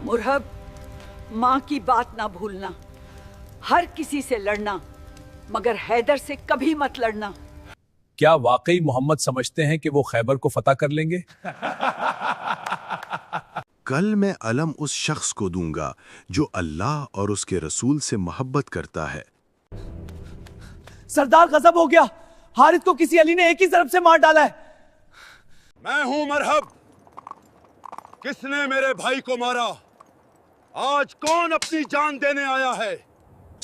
मुरहब, माँ की बात ना भूलना। हर किसी से लड़ना, मगर हैदर से कभी मत लड़ना। क्या वाकई मोहम्मद समझते हैं कि वो खैबर को फतह कर लेंगे? कल मैं अलम उस शख्स को दूंगा जो अल्लाह और उसके रसूल से मोहब्बत करता है। सरदार गजब हो गया, हारिस को किसी अली ने एक ही ज़रब से मार डाला है। मैं हूं मरहब। किसने मेरे भाई को मारा? आज कौन अपनी जान देने आया है?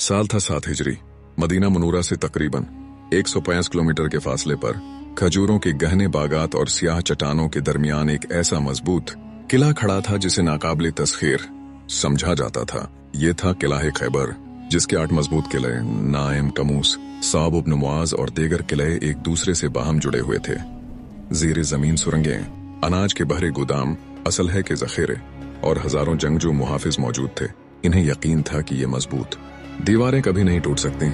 साल था 7 हिजरी। मदीना मुनूरा से तकरीबन 150 किलोमीटर के फासले पर खजूरों के गहने बागात और सियाह चट्टानों के दरमियान एक ऐसा मजबूत किला खड़ा था जिसे नाकाबिले तस्खीर समझा जाता था। ये था किला खैबर, जिसके 8 मजबूत किले नाइम, कमूस, साब इब्न मुआज और दीगर किले एक दूसरे से बाहम जुड़े हुए थे। ज़ेरे जमीन सुरंगें, अनाज के बहरे गोदाम, असलहे के जखीरे और हजारों जंगजू मुहाफिज मौजूद थे। इन्हें यकीन था कि ये मजबूत दीवारें कभी नहीं टूट सकती।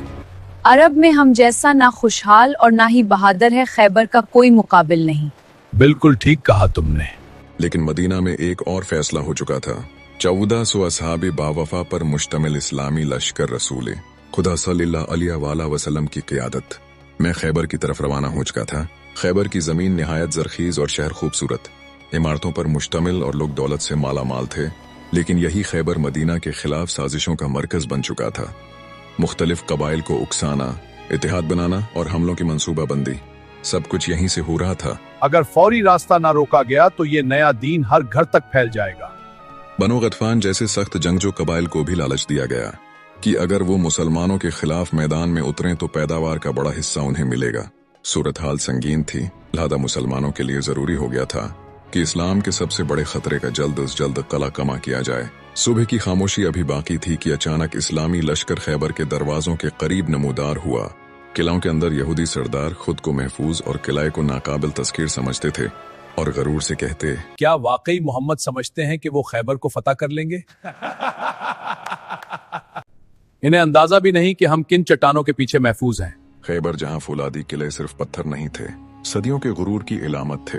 अरब में हम जैसा ना खुशहाल और ना ही बहादुर है, खैबर का कोई मुकाबिल नहीं। बिल्कुल ठीक कहा तुमने। लेकिन मदीना में एक और फैसला हो चुका था। 1400 असहाबे बावफा पर मुश्तमिल इस्लामी लश्कर रसूल खुदा सल्लल्लाहु अलैहि वसल्लम की क़ियादत में खैबर की तरफ रवाना हो चुका था। खैबर की जमीन निहायत जरखीज और शहर खूबसूरत, इमारतों पर मुश्तमिल और लोग दौलत से माला माल थे। लेकिन यही खैबर मदीना के खिलाफ साजिशों का मरकज बन चुका था। मुख्तलिफ कबाइल को उकसाना, इतिहाद बनाना और हमलों की मंसूबाबंदी, सब कुछ यहीं से हो रहा था। अगर फौरी रास्ता ना रोका गया तो ये नया दीन हर घर तक फैल जाएगा। बनो गतफान जैसे सख्त जंगजू कबाइल को भी लालच दिया गया कि अगर वो मुसलमानों के खिलाफ मैदान में उतरें तो पैदावार का बड़ा हिस्सा उन्हें मिलेगा। सूरत हाल संगीन थी, लिहाजा मुसलमानों के लिए जरूरी हो गया था कि इस्लाम के सबसे बड़े खतरे का जल्द अज जल्द कला कमा किया जाए। सुबह की खामोशी अभी बाकी थी कि अचानक इस्लामी लश्कर खैबर के दरवाजों के करीब नमूदार हुआ। किलाओं के अंदर यहूदी सरदार खुद को महफूज और किले को नाकाबिल तस्कीर समझते थे और गरूर से कहते, क्या वाकई मोहम्मद समझते हैं कि वो खैबर को फतह कर लेंगे? इन्हें अंदाजा भी नहीं कि हम किन चट्टानों के पीछे महफूज हैं। खैबर जहां फौलादी किले सिर्फ पत्थर नहीं थे, सदियों के गुरूर की इलामत थे।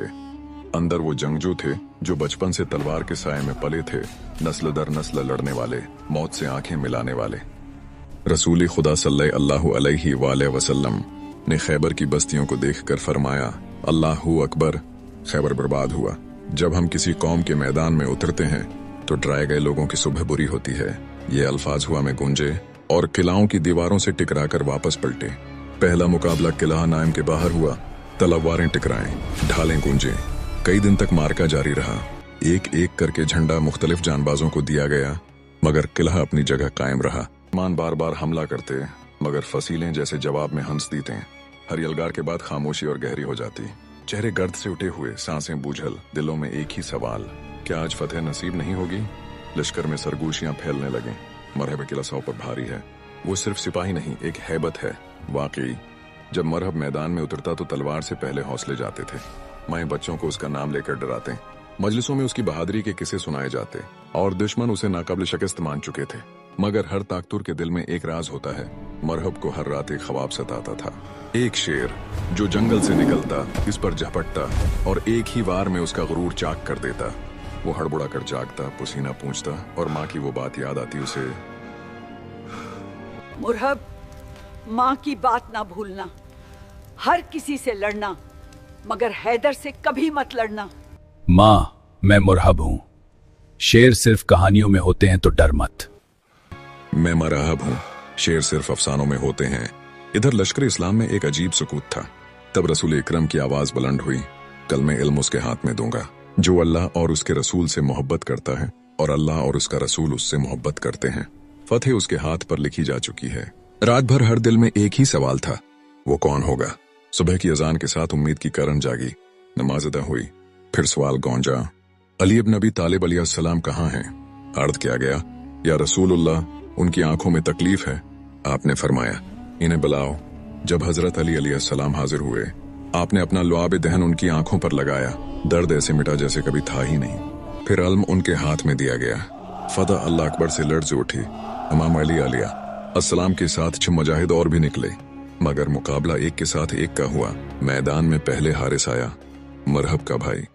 अंदर वो जंगजू थे जो बचपन से तलवार के साए में पले थे, नस्ल दर नस्ल लड़ने वाले, मौत से आंखें मिलाने वाले। रसूल खुदा सल्लल्लाहु अलैहि वसल्लम ने खैबर की बस्तियों को देखकर फरमाया, अल्लाहु अकबर। खैबर बर्बाद हुआ। जब हम किसी कौम के मैदान में उतरते हैं तो डराए गए लोगों की सुबह बुरी होती है। ये अल्फाज हुआ में गूंजे और किलाओं की दीवारों से टकराकर वापस पलटे। पहला मुकाबला किला नाइम के बाहर हुआ। तलवारें टकराएं, ढालें गूंजे। कई दिन तक मार्का जारी रहा। एक एक करके झंडा मुख्तलिफ जानबाजों को दिया गया, मगर किला अपनी जगह कायम रहा। मान बार बार हमला करते, मगर फसीलें जैसे जवाब में हंस देते। हर यलगार के बाद खामोशी और गहरी हो जाती। चेहरे गर्द से उठे हुए, सांसें बूझल, दिलों में एक ही सवाल, क्या आज फतेह नसीब नहीं होगी? लश्कर में सरगोशियां फैलने लगे। मरहब किला सौ पर भारी है। वो सिर्फ सिपाही नहीं, एक हैबत है। वाकई जब मरहब मैदान में उतरता तो तलवार से पहले हौसले जाते थे। माएं बच्चों को उसका नाम लेकर डराते, मजलिसों में उसकी बहादुरी के किस्से सुनाए जाते और दुश्मन उसे नाकाबिल शिकस्त मान चुके थे। मगर हर ताकतूर के दिल में एक राज होता है। मरहब को हर रात एक ख्वाब सताता था। एक शेर जो जंगल से निकलता, इस पर झपटता और एक ही वार में उसका गुरूर चाक कर देता। वो हड़बड़ा कर जागता, पसीना पूंछता और माँ की वो बात याद आती उसे, मुरहब, माँ की बात ना भूलना। हर किसी से लड़ना, मगर हैदर से कभी मत लड़ना। माँ, मैं मुरहब हूँ। शेर सिर्फ कहानियों में होते हैं तो डर मत। मैं मरहब हूँ, शेर सिर्फ अफसानों में होते हैं। इधर लश्कर इस्लाम में एक अजीब सुकूत था। तब रसूल इकरम की आवाज बुलंद हुई, कल मैं इल्म उसके हाथ में दूंगा जो अल्लाह और उसके रसूल से मोहब्बत करता है और अल्लाह और उसका रसूल उससे मोहब्बत करते हैं। फतेह उसके हाथ पर लिखी जा चुकी है। रात भर हर दिल में एक ही सवाल था, वो कौन होगा? सुबह की अजान के साथ उम्मीद की करन जागी। नमाज अदा हुई, फिर सवाल गौंजा, अली इब्न अबी तालिब अलैहिस्सलाम कहाँ हैं? अर्ज किया गया, या रसूलुल्लाह, उनकी आंखों में तकलीफ है। आपने फरमाया, इन्हें बुलाओ। जब हजरत अली अलैहिस्सलाम हाजिर हुए, आपने अपना लुआब दहन उनकी आंखों पर लगाया। दर्द ऐसे मिटा जैसे कभी था ही नहीं। फिर अलम उनके हाथ में दिया गया। फदा अल्लाह अकबर से लर्ज उठी। इमाम अली आलिया अस्सलाम के साथ 6 मुजाहिद और भी निकले, मगर मुकाबला एक के साथ एक का हुआ। मैदान में पहले हारिस आया, मरहब का भाई।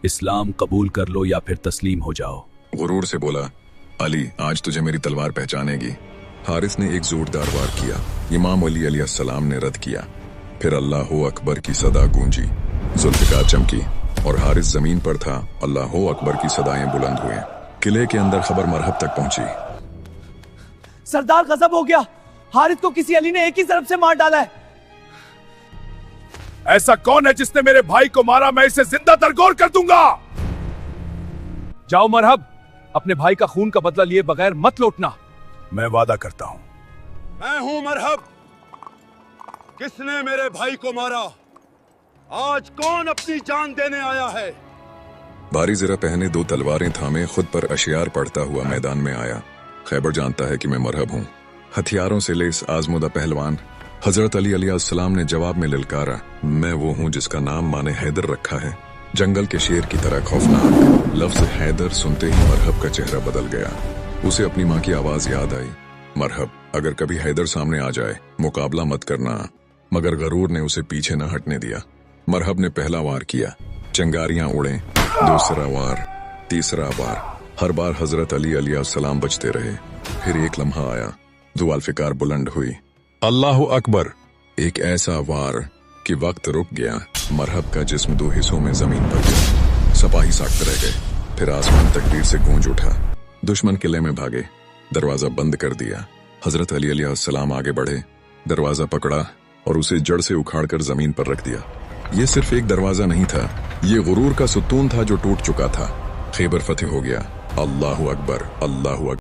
इस्लाम कबूल कर लो या फिर तस्लीम हो जाओ। गुरूर से बोला, अली आज तुझे मेरी तलवार पहचानेगी। हारिस ने एक जोरदार वार किया। इमाम अली अलैहिस्सलाम ने रद्द किया। फिर अल्लाह अकबर की सदा गूंजी, जुल्फ़िकार चमकी और हारिस जमीन पर था। अल्लाह अकबर की सदाएं बुलंद हुए। किले के अंदर खबर मरहब तक पहुंची। सरदार गजब हो गया, हारिस को किसी अली ने एक ही ज़रब से मार डाला है। ऐसा कौन है जिसने मेरे भाई को मारा? मैं इसे जिंदा दरगोर कर दूंगा। जाओ मरहब, अपने भाई का खून का बदला लिए बगैर मत लौटना। मैं वादा करता हूं। मैं हूं मरहब। किसने मेरे भाई को मारा? आज कौन अपनी जान देने आया है? भारी ज़रा पहने 2 तलवारें थामे खुद पर अशियार पढ़ता हुआ मैदान में आया। खैबर जानता है कि मैं मरहब हूँ। हथियारों से लेस आजमुदा पहलवान हजरत अली अलैहिस्सलाम ने जवाब में ललकारा, मैं वो हूँ जिसका नाम माने हैदर रखा है, जंगल के शेर की तरह खौफनाक। लफ्ज हैदर सुनते ही मरहब का चेहरा बदल गया। उसे अपनी माँ की आवाज याद आई, मरहब अगर कभी हैदर सामने आ जाए मुकाबला मत करना। मगर गरूर ने उसे पीछे न हटने दिया। मरहब ने पहला वार किया, चिंगारियां उड़े। दूसरा वार, तीसरा वार, हर बार हजरत अली अलैहिस्सलाम बचते रहे। फिर एक लम्हा आया, जुल्फ़िकार बुलंद हुई। अल्लाह अकबर। एक ऐसा वार कि वक्त रुक गया। मरहब का जिस्म 2 हिस्सों में जमीन पर गिरा। सिपाही साख्त रह गए। फिर आसमान तकबीर से गूंज उठा। दुश्मन किले में भागे। दरवाजा बंद कर दिया। हजरत अली अलैहिस्सलाम आगे बढ़े, दरवाजा पकड़ा और उसे जड़ से उखाड़कर जमीन पर रख दिया। ये सिर्फ एक दरवाजा नहीं था, ये गुरूर का सुतून था जो टूट चुका था। खैबर फतेह हो गया। अल्लाहु अकबर, अल्लाहु अकबर।